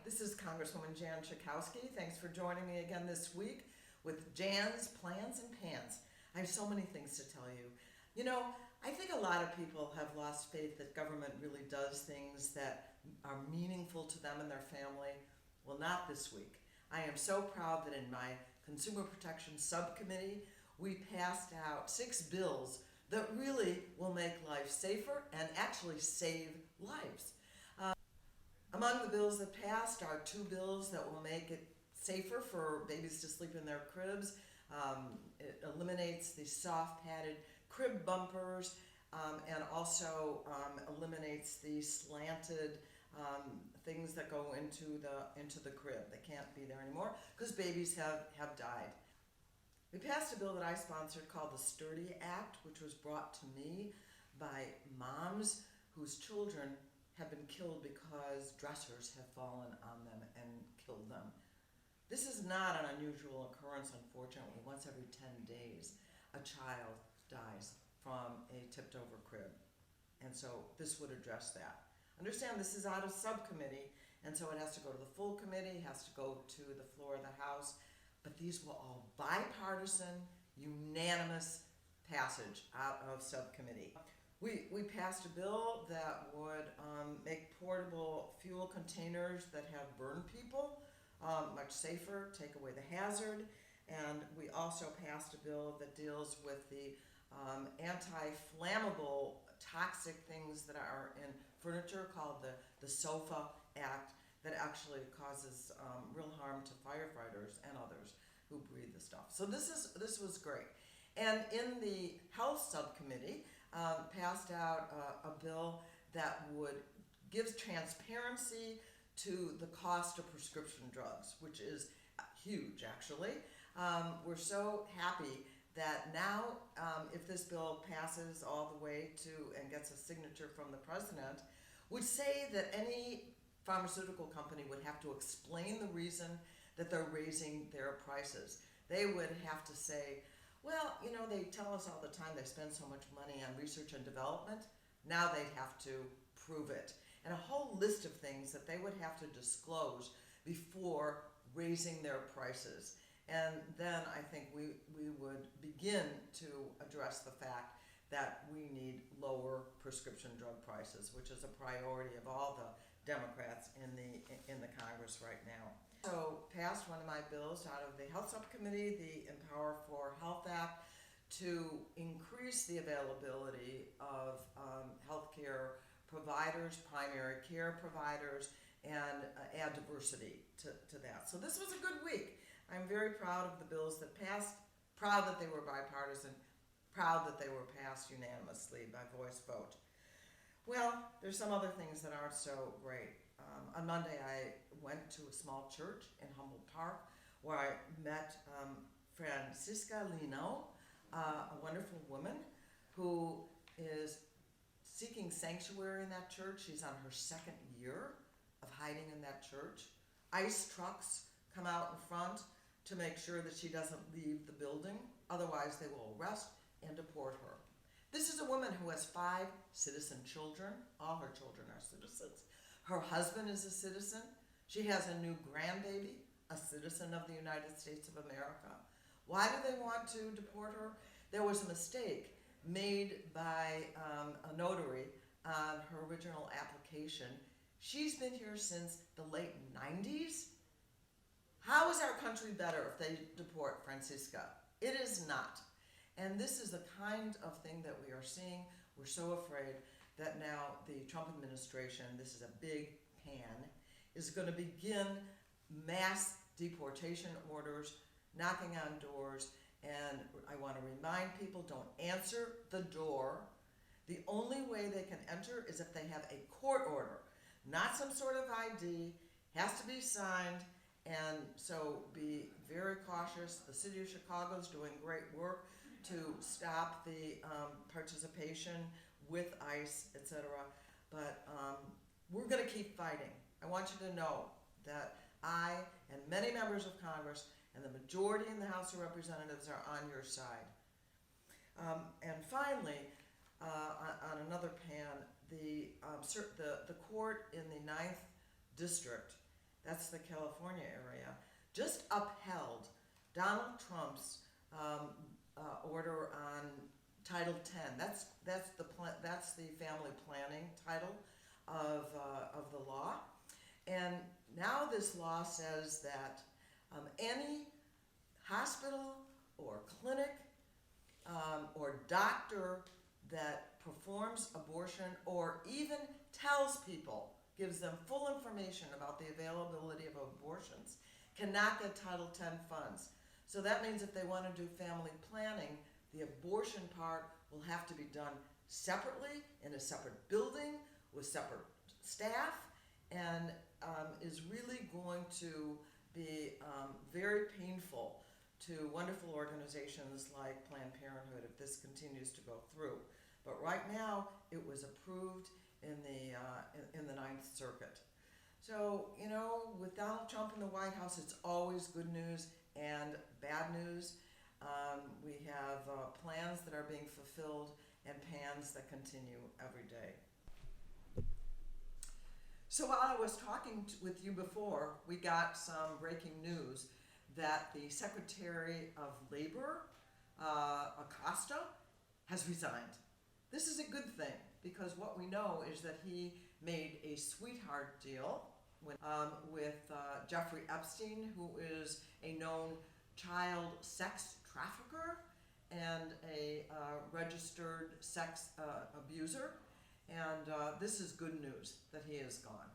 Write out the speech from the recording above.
This is Congresswoman Jan Schakowsky. Thanks for joining me again this week with Jan's Plans and Pans. I have so many things to tell you. You know, I think a lot of people have lost faith that government really does things that are meaningful to them and their family. Well, not this week. I am so proud that in my Consumer Protection Subcommittee, we passed out 6 bills that really will make life safer and actually save lives. Among the bills that passed are 2 bills that will make it safer for babies to sleep in their cribs. It eliminates the soft padded crib bumpers and also eliminates the slanted things that go into the crib. They can't be there anymore because babies have died. We passed a bill that I sponsored called the Sturdy Act, which was brought to me by moms whose children have been killed because dressers have fallen on them and killed them. This is not an unusual occurrence, unfortunately. Once every 10 days, a child dies from a tipped over crib. And so this would address that. Understand this is out of subcommittee, and so it has to go to the full committee, has to go to the floor of the House, but these were all bipartisan, unanimous passage out of subcommittee. We passed a bill that would make portable fuel containers that have burned people much safer, take away the hazard, and we also passed a bill that deals with the anti-flammable toxic things that are in furniture called the SOFA Act that actually causes real harm to firefighters and others who breathe the stuff. So this was great. And in the Health Subcommittee, passed out a bill that would give transparency to the cost of prescription drugs, which is huge, actually. We're so happy that now, if this bill passes all the way to and gets a signature from the president, would say that any pharmaceutical company would have to explain the reason that they're raising their prices. They would have to say, well, you know, they tell us all the time they spend so much money on research and development. Now they'd have to prove it. And a whole list of things that they would have to disclose before raising their prices. And then I think we would begin to address the fact that we need lower prescription drug prices, which is a priority of all the Democrats in the Congress right now. So passed one of my bills out of the Health Subcommittee, the Empower for Health Act, to increase the availability of healthcare providers, primary care providers, and add diversity to that. So this was a good week. I'm very proud of the bills that passed, proud that they were bipartisan, proud that they were passed unanimously by voice vote. Well, there's some other things that aren't so great. On Monday, I went to a small church in Humboldt Park where I met Francisca Lino, a wonderful woman who is seeking sanctuary in that church. She's on her 2nd year of hiding in that church. ICE trucks come out in front to make sure that she doesn't leave the building. Otherwise, they will arrest and deport her. This is a woman who has 5 citizen children. All her children are citizens. Her husband is a citizen. She has a new grandbaby, a citizen of the United States of America. Why do they want to deport her? There was a mistake made by a notary on her original application. She's been here since the late 90s. How is our country better if they deport Francisca? It is not. And this is the kind of thing that we are seeing. We're so afraid that now the Trump administration, this is a big pan, is going to begin mass deportation orders, knocking on doors. And I want to remind people, don't answer the door. The only way they can enter is if they have a court order, not some sort of ID, has to be signed. And so be very cautious. The city of Chicago is doing great work to stop the participation with ICE, etc. But we're going to keep fighting. I want you to know that I and many members of Congress and the majority in the House of Representatives are on your side. And finally, on another pan, the court in the 9th District that's the California area, just upheld Donald Trump's order on Title 10. That's the family planning title of the law. And now this law says that any hospital or clinic or doctor that performs abortion or even tells people, gives them full information about the availability of abortions, cannot get Title 10 funds. So that means if they want to do family planning, the abortion part will have to be done separately in a separate building with separate staff, and is really going to be very painful to wonderful organizations like Planned Parenthood if this continues to go through. But right now, it was approved in the Ninth Circuit. So, you know, with Donald Trump in the White House, it's always good news and bad news. We have plans that are being fulfilled and pans that continue every day. So while I was talking with you before, we got some breaking news that the Secretary of Labor, Acosta, has resigned. This is a good thing, because what we know is that he made a sweetheart deal with Jeffrey Epstein, who is a known child sex trafficker and a registered sex abuser. And this is good news that he is gone.